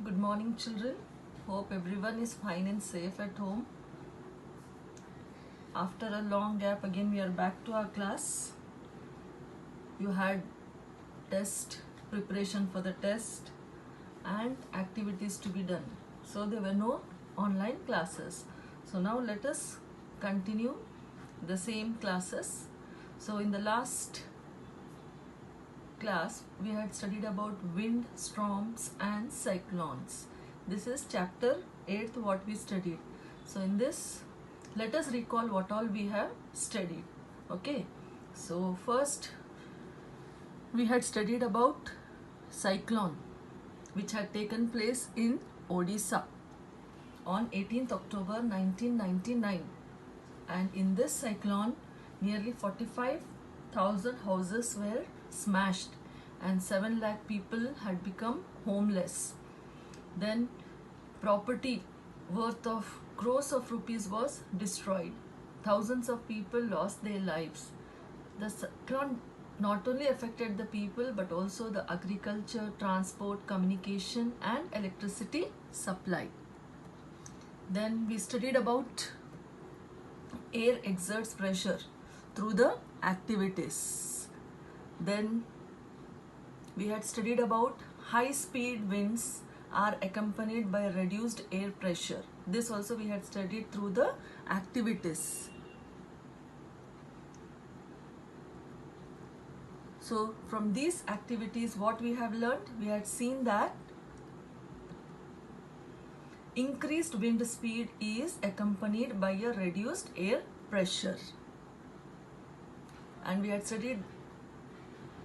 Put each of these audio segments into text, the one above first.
Good morning, children. Hope everyone is fine and safe at home. After a long gap, again we are back to our class. You had test preparation for the test and activities to be done. So there were no online classes. So now let us continue the same classes. So in the last class we had studied about wind, storms and cyclones. This is chapter 8th what we studied. So in this, let us recall what all we have studied. Okay, so first we had studied about cyclone which had taken place in Odisha on 18th October 1999, and in this cyclone nearly 45,000 houses were smashed and 7 lakh people had become homeless. Then property worth of crores of rupees was destroyed. Thousands of people lost their lives. The cyclone not only affected the people but also the agriculture, transport, communication and electricity supply. Then we studied about air exerts pressure through the activities. Then we had studied about high speed winds are accompanied by reduced air pressure. This also we had studied through the activities. So from these activities what we have learned, we had seen that increased wind speed is accompanied by a reduced air pressure, and we had studied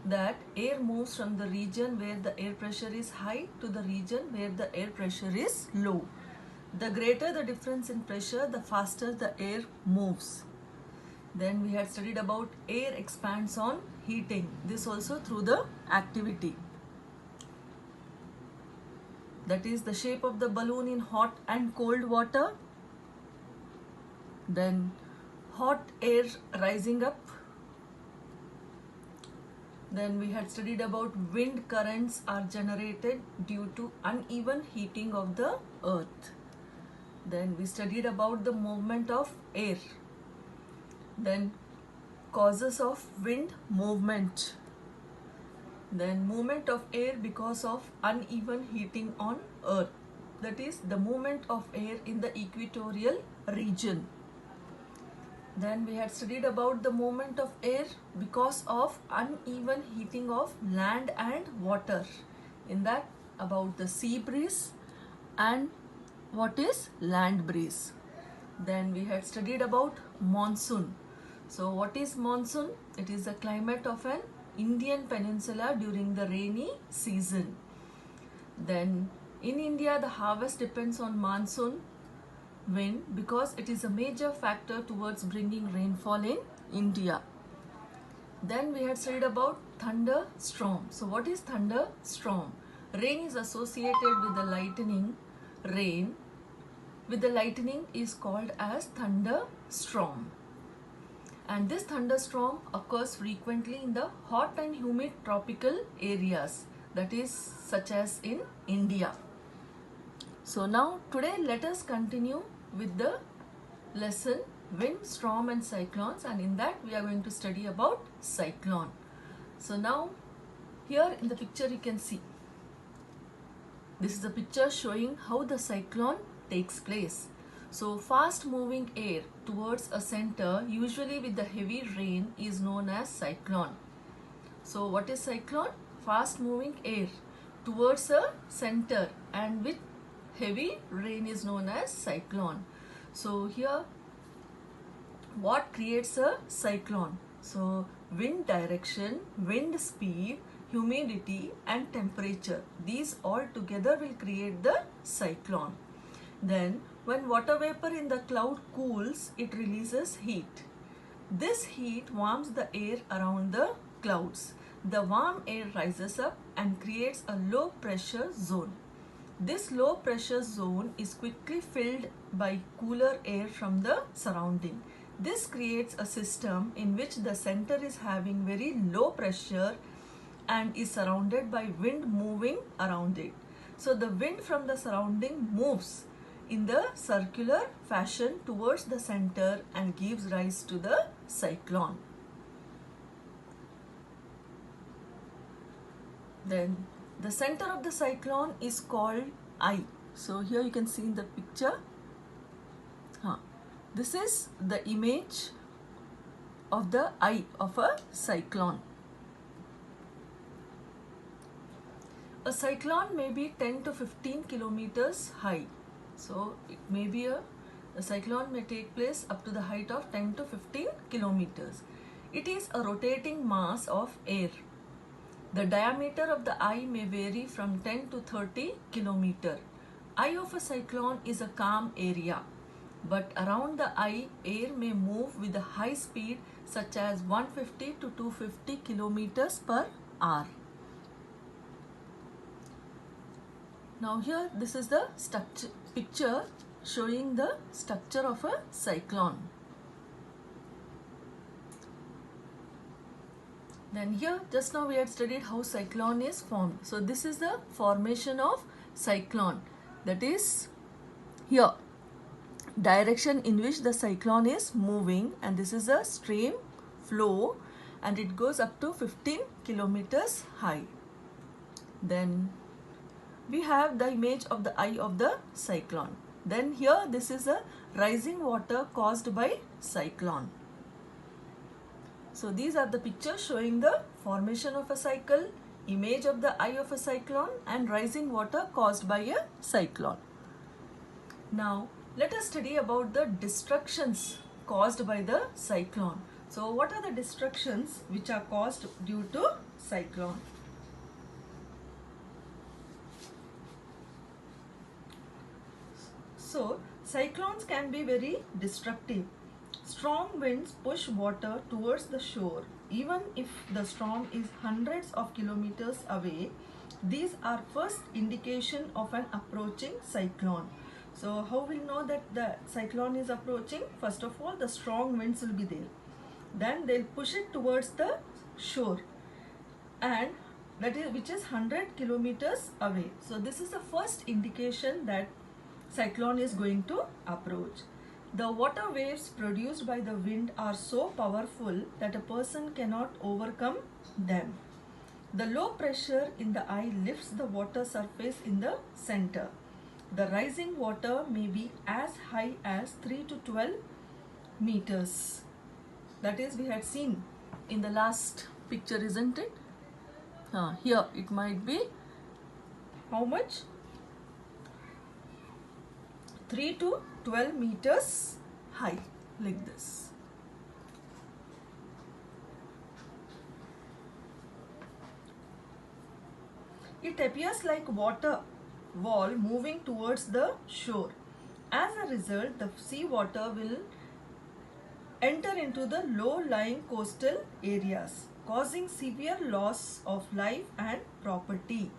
that air moves from the region where the air pressure is high to the region where the air pressure is low. The greater the difference in pressure, the faster the air moves. Then we had studied about air expands on heating. This also through the activity. That is the shape of the balloon in hot and cold water. Then hot air rising up. Then we had studied about wind currents are generated due to uneven heating of the earth. Then we studied about the movement of air. Then causes of wind movement. Then movement of air because of uneven heating on earth. That is the movement of air in the equatorial region. Then we had studied about the movement of air because of uneven heating of land and water. In that, about the sea breeze and what is land breeze. Then we had studied about monsoon. So what is monsoon? It is the climate of an Indian peninsula during the rainy season. Then in India the harvest depends on monsoon wind because it is a major factor towards bringing rainfall in India. Then we had studied about thunderstorm. So what is thunderstorm? Rain is associated with the lightning. Rain with the lightning is called as thunderstorm. And this thunderstorm occurs frequently in the hot and humid tropical areas, that is such as in India. So now today let us continue with the lesson wind, storm and cyclones, and in that we are going to study about cyclone. So now here in the picture you can see, this is a picture showing how the cyclone takes place. So fast moving air towards a center, usually with the heavy rain, is known as cyclone. So what is cyclone? Fast moving air towards a center and with heavy rain is known as cyclone. So here what creates a cyclone? So wind direction, wind speed, humidity and temperature, these all together will create the cyclone. Then when water vapor in the cloud cools, it releases heat. This heat warms the air around the clouds. The warm air rises up and creates a low pressure zone. This low pressure zone is quickly filled by cooler air from the surrounding. This creates a system in which the center is having very low pressure and is surrounded by wind moving around it. So the wind from the surrounding moves in the circular fashion towards the center and gives rise to the cyclone. Then the center of the cyclone is called eye. So here you can see in the picture. This is the image of the eye of a cyclone. A cyclone may be 10 to 15 kilometers high. So it may be a cyclone may take place up to the height of 10 to 15 kilometers. It is a rotating mass of air. The diameter of the eye may vary from 10 to 30 kilometers. Eye of a cyclone is a calm area, but around the eye, air may move with a high speed such as 150 to 250 kilometers per hour. Now here, this is the picture showing the structure of a cyclone. Then here, just now we had studied how cyclone is formed. So this is the formation of cyclone. That is here, direction in which the cyclone is moving, and this is a stream flow and it goes up to 15 kilometers high. Then we have the image of the eye of the cyclone. Then here, this is a rising water caused by cyclone. So these are the pictures showing the formation of a cycle, image of the eye of a cyclone, and rising water caused by a cyclone. Now let us study about the destructions caused by the cyclone. So what are the destructions which are caused due to cyclone? So cyclones can be very destructive. Strong winds push water towards the shore. Even if the storm is hundreds of kilometers away, these are first indication of an approaching cyclone. So how we'll know that the cyclone is approaching? First of all, the strong winds will be there. Then they'll push it towards the shore, and that is which is 100 kilometers away. So this is the first indication that cyclone is going to approach. The water waves produced by the wind are so powerful that a person cannot overcome them. The low pressure in the eye lifts the water surface in the center. The rising water may be as high as 3 to 12 meters. That is, we had seen in the last picture, isn't it? Here it might be how much? 3 to 12 meters high, like this. It appears like water wall moving towards the shore. As a result, the sea water will enter into the low-lying coastal areas, causing severe loss of life and property.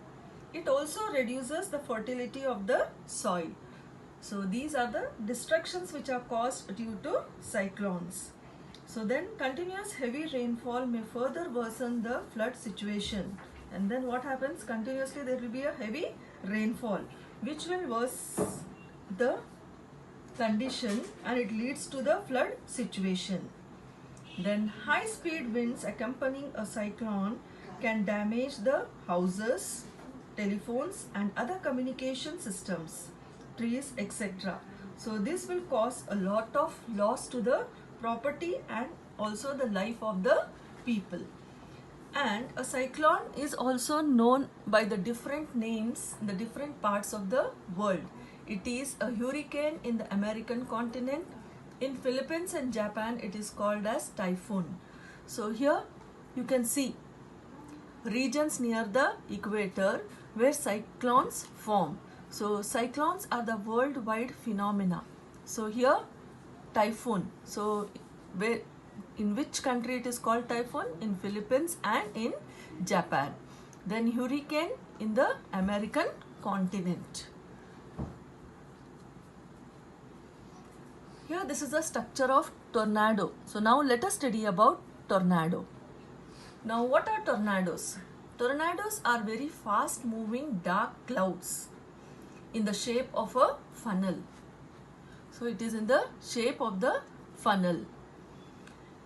It also reduces the fertility of the soil. So these are the destructions which are caused due to cyclones. So then continuous heavy rainfall may further worsen the flood situation. And then what happens? Continuously there will be a heavy rainfall which will worsen the condition and it leads to the flood situation. Then high speed winds accompanying a cyclone can damage the houses, telephones and other communication systems, trees, etc. So this will cause a lot of loss to the property and also the life of the people. And a cyclone is also known by the different names in the different parts of the world. It is a hurricane in the American continent. In Philippines and Japan, it is called as typhoon. So here you can see regions near the equator where cyclones form. So cyclones are the worldwide phenomena. So here typhoon. So where, in which country it is called typhoon? In Philippines and in Japan. Then hurricane in the American continent. Here this is the structure of tornado. So now let us study about tornado. Now what are tornadoes? Tornadoes are very fast moving dark clouds in the shape of a funnel. So it is in the shape of the funnel.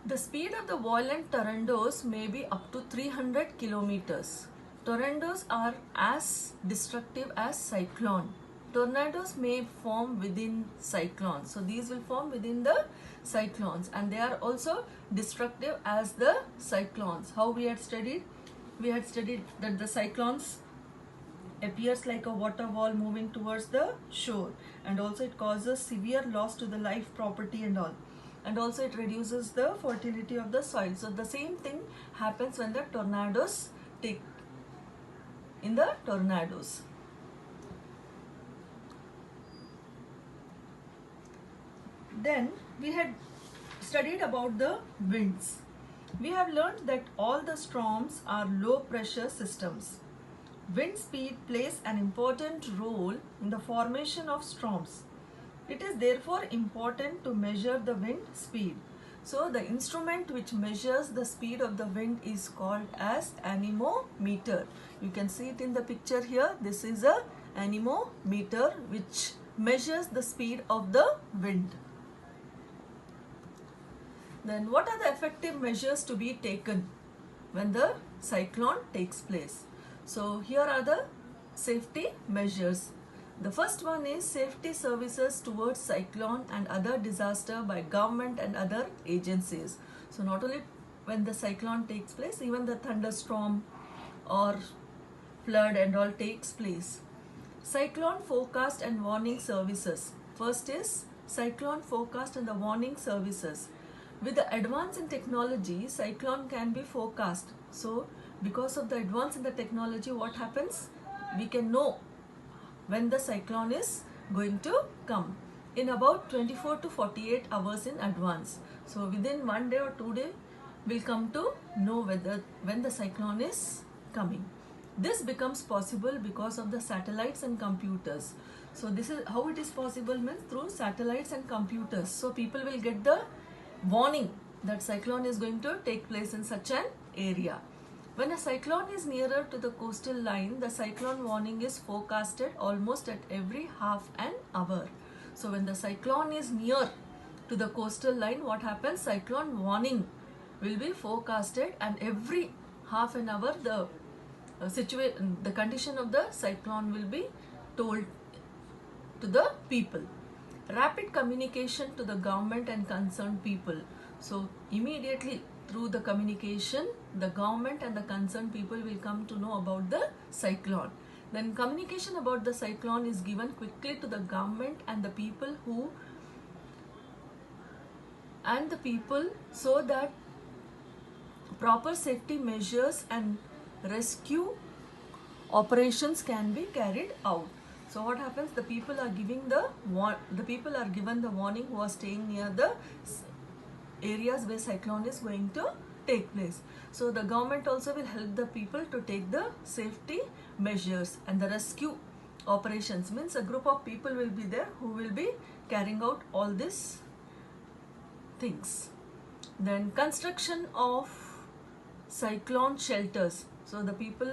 The speed of the violent tornadoes may be up to 300 kilometers. Tornadoes are as destructive as cyclone. Tornadoes may form within cyclones. So these will form within the cyclones, and they are also destructive as the cyclones. How we had studied? We had studied that the cyclones appears like a water wall moving towards the shore, and also it causes severe loss to the life, property and all, and also it reduces the fertility of the soil. So the same thing happens when the tornadoes take in the tornadoes. Then we had studied about the winds. We have learned that all the storms are low pressure systems. Wind speed plays an important role in the formation of storms. It is therefore important to measure the wind speed. So the instrument which measures the speed of the wind is called as anemometer. You can see it in the picture here. This is a anemometer which measures the speed of the wind. Then what are the effective measures to be taken when the cyclone takes place? So here are the safety measures. The first one is safety services towards cyclone and other disaster by government and other agencies. So not only when the cyclone takes place, even the thunderstorm or flood and all takes place. Cyclone forecast and warning services. First is cyclone forecast and the warning services. With the advance in technology, cyclone can be forecast. So because of the advance in the technology, what happens? We can know when the cyclone is going to come in about 24 to 48 hours in advance. So within 1 day or 2 days, we'll come to know when the cyclone is coming. This becomes possible because of the satellites and computers. So this is how it is possible, means through satellites and computers. So people will get the warning that cyclone is going to take place in such an area. When a cyclone is nearer to the coastal line, the cyclone warning is forecasted almost at every half an hour. So when the cyclone is near to the coastal line, what happens? Cyclone warning will be forecasted, and every half an hour the condition of the cyclone will be told to the people. Rapid communication to the government and concerned people. So immediately through the communication, the government and the concerned people will come to know about the cyclone. Then communication about the cyclone is given quickly to the government and the people so that proper safety measures and rescue operations can be carried out. So what happens? The people are given the warning who are staying near the areas where cyclone is going to take place. So the government also will help the people to take the safety measures, and the rescue operations means a group of people will be there who will be carrying out all these things. Then construction of cyclone shelters. So the people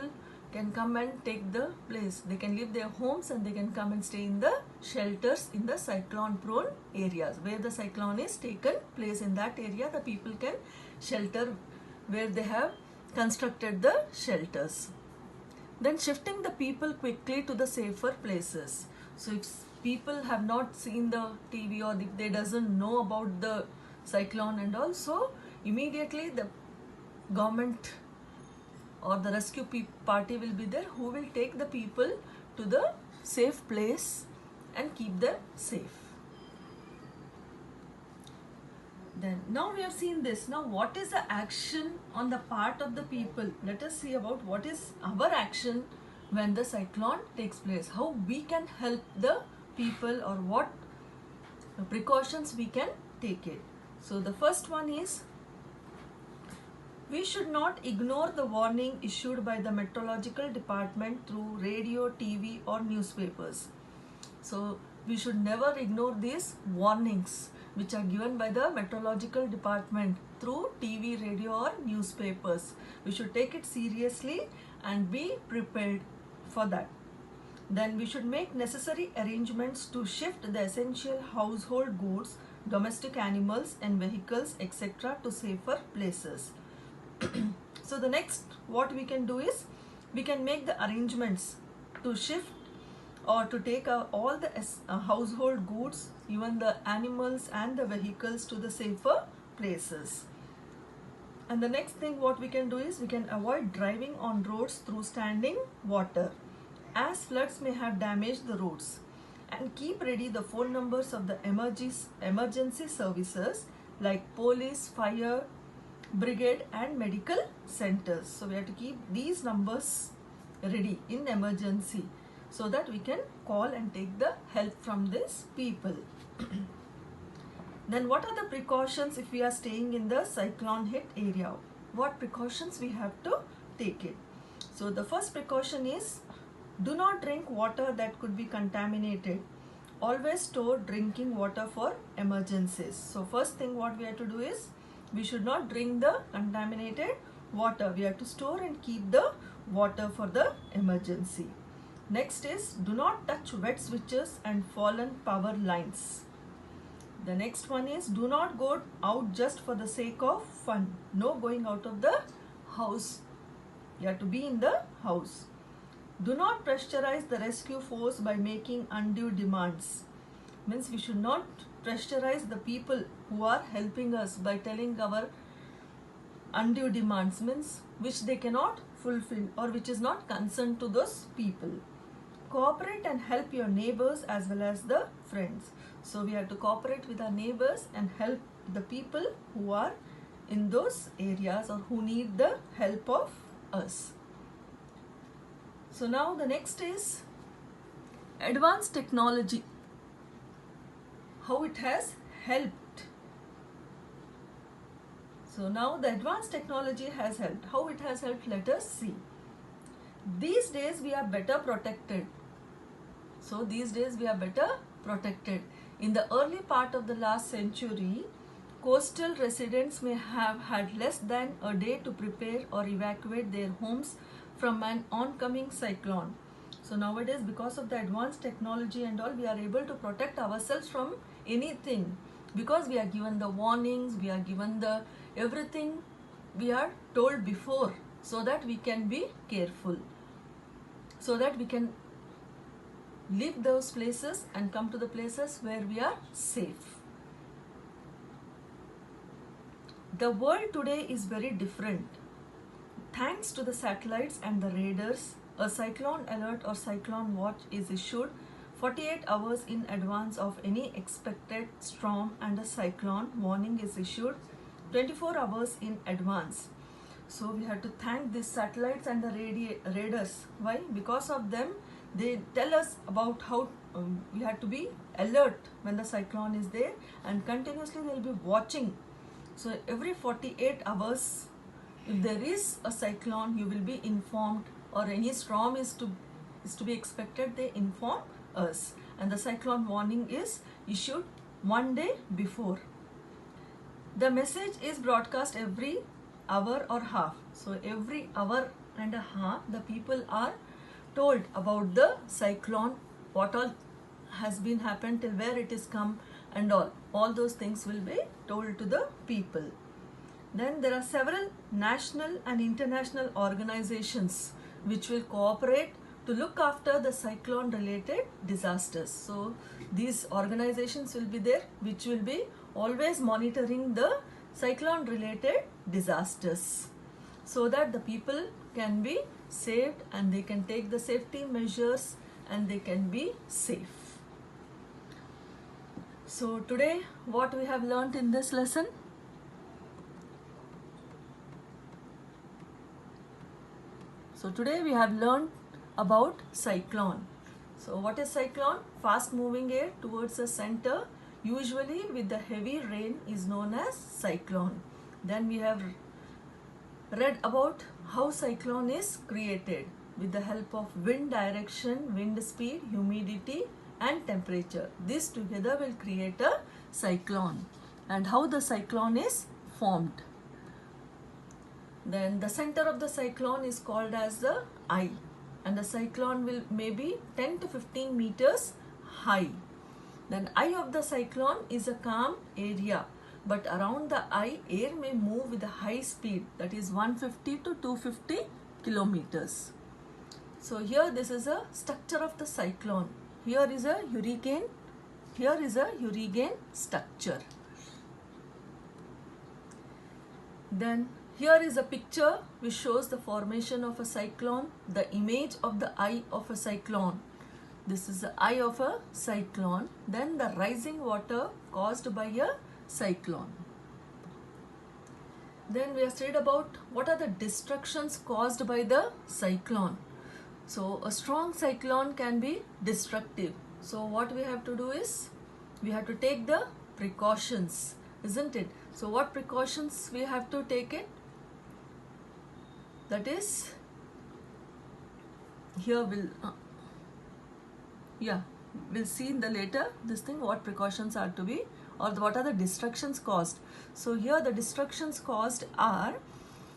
can come and take the place. They can leave their homes and they can come and stay in the shelters in the cyclone prone areas. Where the cyclone is taken place, in that area the people can shelter where they have constructed the shelters. Then shifting the people quickly to the safer places. So if people have not seen the TV or if they doesn't know about the cyclone and all, so immediately the government or the rescue party will be there who will take the people to the safe place and keep them safe. Then now we have seen this. Now what is the action on the part of the people? Let us see about what is our action when the cyclone takes place. How we can help the people, or what precautions we can take it. So the first one is, we should not ignore the warning issued by the meteorological department through radio, TV or newspapers. So we should never ignore these warnings which are given by the meteorological department through TV, radio or newspapers. We should take it seriously and be prepared for that. Then we should make necessary arrangements to shift the essential household goods, domestic animals and vehicles, etc. to safer places. So the next what we can do is we can make the arrangements to shift or to take all the household goods, even the animals and the vehicles to the safer places. And the next thing what we can do is we can avoid driving on roads through standing water, as floods may have damaged the roads, and keep ready the phone numbers of the emergency services like police, fire, brigade and medical centers. So we have to keep these numbers ready in emergency so that we can call and take the help from these people. Then what are the precautions if we are staying in the cyclone hit area? What precautions we have to take it? So the first precaution is do not drink water that could be contaminated. Always store drinking water for emergencies. So first thing what we have to do is we should not drink the contaminated water. We have to store and keep the water for the emergency. Next is do not touch wet switches and fallen power lines. The next one is do not go out just for the sake of fun. No going out of the house. You have to be in the house. Do not pressurize the rescue force by making undue demands. Means we should not pressurize the people who are helping us by telling our undue demands, means which they cannot fulfill or which is not concerned to those people. Cooperate and help your neighbors as well as the friends. So we have to cooperate with our neighbors and help the people who are in those areas or who need the help of us. So now the next is advanced technology, how it has helped. So now the advanced technology has helped. How it has helped, let us see. These days we are better protected. So these days we are better protected. In the early part of the last century, coastal residents may have had less than a day to prepare or evacuate their homes from an oncoming cyclone. So nowadays, because of the advanced technology and all, we are able to protect ourselves from anything, because we are given the warnings, we are given the everything we are told before, so that we can be careful, so that we can leave those places and come to the places where we are safe. The world today is very different. Thanks to the satellites and the radars, a cyclone alert or cyclone watch is issued 48 hours in advance of any expected storm, and a cyclone warning is issued 24 hours in advance. So we have to thank these satellites and the radars. Why? Because of them, they tell us about how we have to be alert when the cyclone is there, and continuously they will be watching. So every 48 hours, if there is a cyclone, you will be informed, or any storm is to be expected, they inform us, and the cyclone warning is issued one day before. The message is broadcast every hour or half. So every hour and a half, the people are told about the cyclone, what all has been happened, till where it is come, and all those things will be told to the people. Then there are several national and international organizations which will cooperate to look after the cyclone related disasters. So these organizations will be there, which will be always monitoring the cyclone related disasters, so that the people can be saved and they can take the safety measures and they can be safe. So today what we have learnt in this lesson? So today we have learned about cyclone. So what is cyclone? Fast moving air towards the center, usually with the heavy rain, is known as cyclone. Then we have read about how cyclone is created with the help of wind direction, wind speed, humidity and temperature. This together will create a cyclone, and how the cyclone is formed. Then the center of the cyclone is called as the eye. and the cyclone will maybe 10 to 15 meters high. Then eye of the cyclone is a calm area, but around the eye air may move with a high speed, that is 150 to 250 kilometers. So here this is a structure of the cyclone. Here is a hurricane. Here is a hurricane structure. Then here is a picture which shows the formation of a cyclone, the image of the eye of a cyclone. This is the eye of a cyclone, then the rising water caused by a cyclone. Then we have studied about what are the destructions caused by the cyclone. So a strong cyclone can be destructive. So what we have to do is, we have to take the precautions, isn't it? So what precautions we have to take it? That is, here we'll see in the later this thing what precautions are to be, or what are the destructions caused. So here the destructions caused are,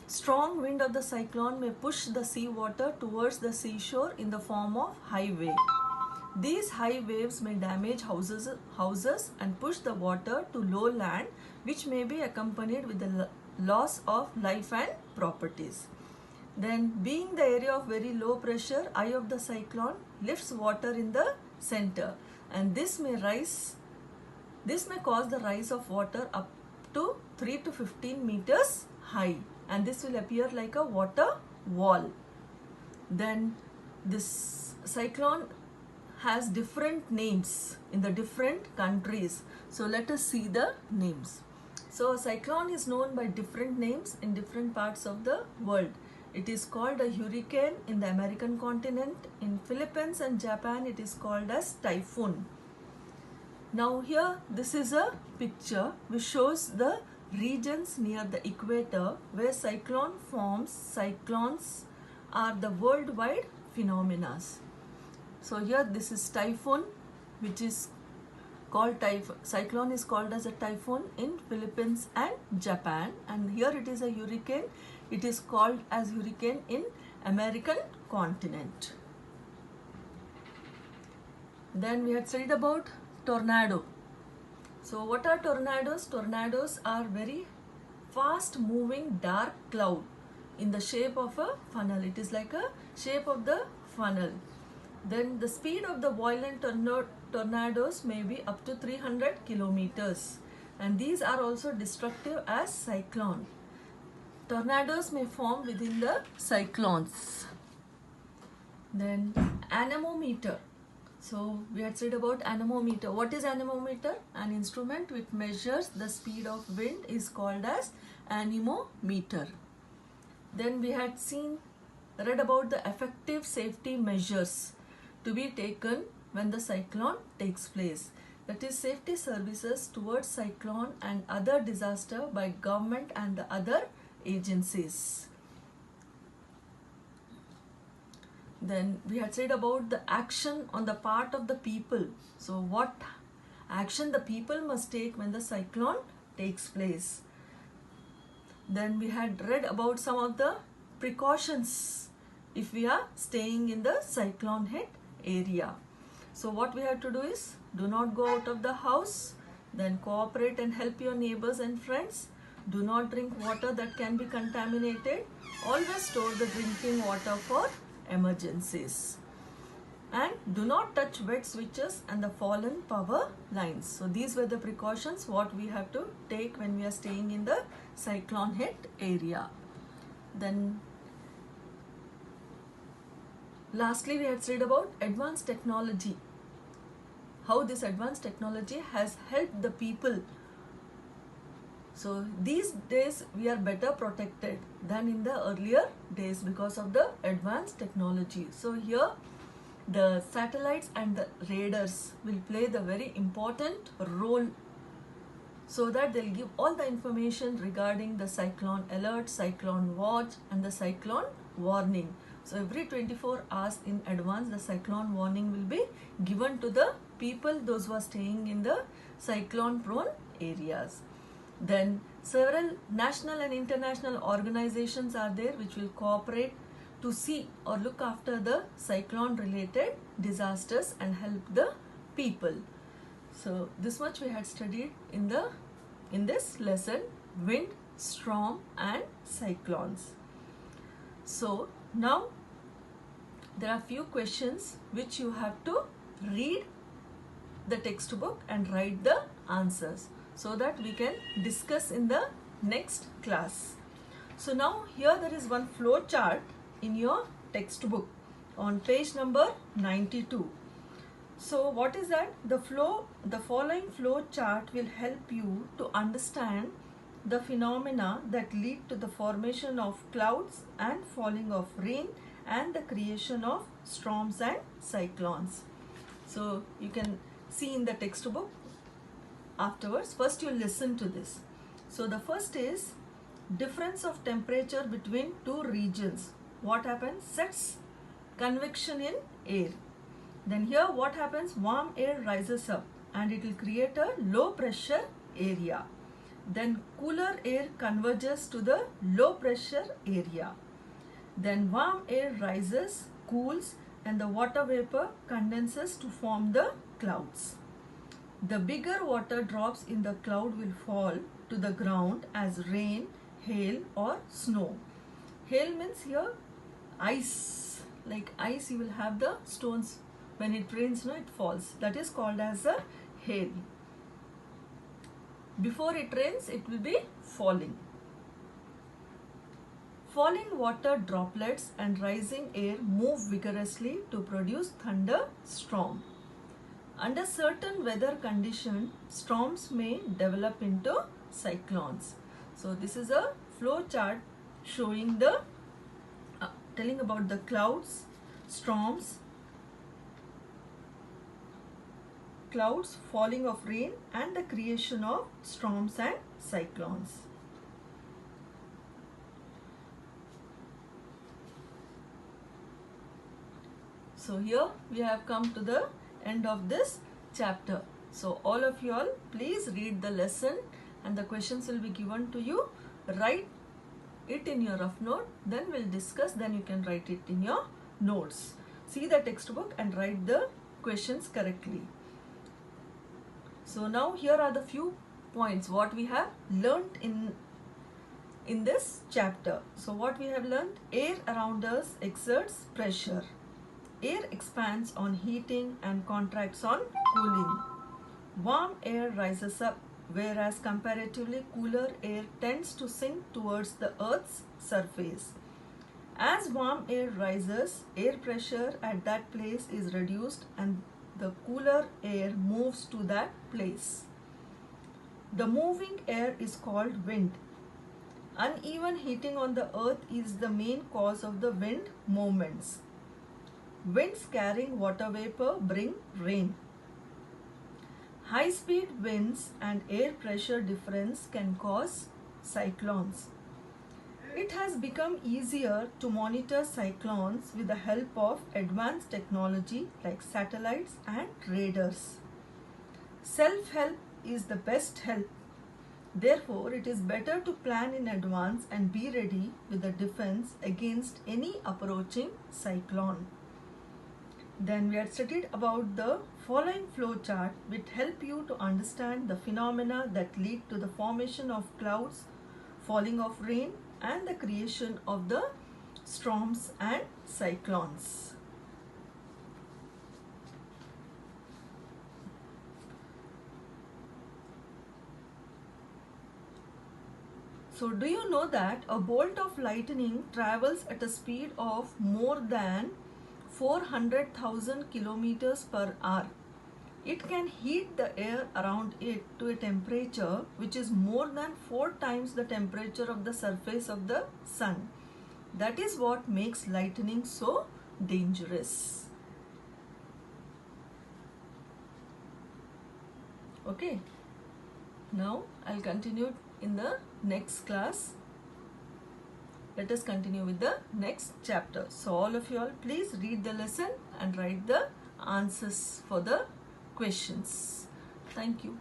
strong wind of the cyclone may push the seawater towards the seashore in the form of high wave. These high waves may damage houses and push the water to low land, which may be accompanied with the loss of life and properties. Then, being the area of very low pressure, eye of the cyclone lifts water in the center, and this may cause the rise of water up to 3 to 15 meters high, and this will appear like a water wall. Then this cyclone has different names in the different countries. So let us see the names. So a cyclone is known by different names in different parts of the world. It is called a hurricane in the American continent. In Philippines and Japan, it is called as typhoon. Now here, this is a picture which shows the regions near the equator where cyclone forms. Cyclones are the worldwide phenomena. So here this is typhoon, which is called cyclone is called as a typhoon in Philippines and Japan, and here it is a hurricane. It is called as hurricane in American continent. Then we had studied about tornado. So what are tornadoes? Tornadoes are very fast moving dark cloud in the shape of a funnel. It is like a shape of the funnel. Then the speed of the violent tornadoes may be up to 300 kilometers, and these are also destructive as cyclone. Tornadoes may form within the cyclones. Then anemometer. So we had said about anemometer. What is anemometer? An instrument which measures the speed of wind is called as anemometer. Then we had read about the effective safety measures to be taken when the cyclone takes place. That is, safety services towards cyclone and other disaster by government and the other agencies. Then we had said about the action on the part of the people. So what action the people must take when the cyclone takes place. Then we had read about some of the precautions if we are staying in the cyclone hit area. So what we have to do is, do not go out of the house, then cooperate and help your neighbors and friends. Do not drink water that can be contaminated. Always store the drinking water for emergencies. And do not touch wet switches and the fallen power lines. So these were the precautions what we have to take when we are staying in the cyclone hit area. Then lastly, we had said about advanced technology. How this advanced technology has helped the people. So these days we are better protected than in the earlier days because of the advanced technology. So here the satellites and the radars will play the very important role, so that they'll give all the information regarding the cyclone alert, cyclone watch and the cyclone warning. So every 24 hours in advance the cyclone warning will be given to the people, those who are staying in the cyclone prone areas. Then several national and international organizations are there which will cooperate to see or look after the cyclone related disasters and help the people. So this much we had studied in this lesson, wind, storm and cyclones. So now there are few questions which you have to read the textbook and write the answers so that we can discuss in the next class. So now here there is one flow chart in your textbook on page number 92. So what is that? The following flow chart will help you to understand the phenomena that lead to the formation of clouds and falling of rain and the creation of storms and cyclones. So you can see in the textbook afterwards. First you listen to this. So the first is difference of temperature between two regions. What happens? Sets convection in air. Then here what happens? Warm air rises up and it will create a low pressure area. Then cooler air converges to the low pressure area. Then warm air rises, cools and the water vapor condenses to form the clouds. The bigger water drops in the cloud will fall to the ground as rain, hail or snow. Hail means here ice, like ice you will have the stones when it rains, no, it falls. That is called as a hail. Before it rains, it will be falling. Falling water droplets and rising air move vigorously to produce thunderstorm. Under certain weather conditions, storms may develop into cyclones. So this is a flow chart showing the telling about the clouds, storms, clouds, falling of rain and the creation of storms and cyclones. So here we have come to the end of this chapter. So all of you all please read the lesson and the questions will be given to you. Write it in your rough note, then we'll discuss, then you can write it in your notes. See the textbook and write the questions correctly. So now here are the few points what we have learnt in this chapter. So what we have learnt: air around us exerts pressure. Air expands on heating and contracts on cooling. Warm air rises up, whereas comparatively cooler air tends to sink towards the Earth's surface. As warm air rises, air pressure at that place is reduced and the cooler air moves to that place. The moving air is called wind. Uneven heating on the earth is the main cause of the wind movements. Winds carrying water vapor bring rain. High-speed winds and air pressure difference can cause cyclones. It has become easier to monitor cyclones with the help of advanced technology like satellites and radars. Self-help is the best help. Therefore, it is better to plan in advance and be ready with a defense against any approaching cyclone. Then we had studied about the following flow chart which help you to understand the phenomena that lead to the formation of clouds, falling of rain and the creation of the storms and cyclones. So do you know that a bolt of lightning travels at a speed of more than 400,000 kilometers per hour? It can heat the air around it to a temperature which is more than 4 times the temperature of the surface of the sun. That is what makes lightning so dangerous. Okay, now I'll continue in the next class. Let us continue with the next chapter. So all of you all please read the lesson and write the answers for the questions. Thank you.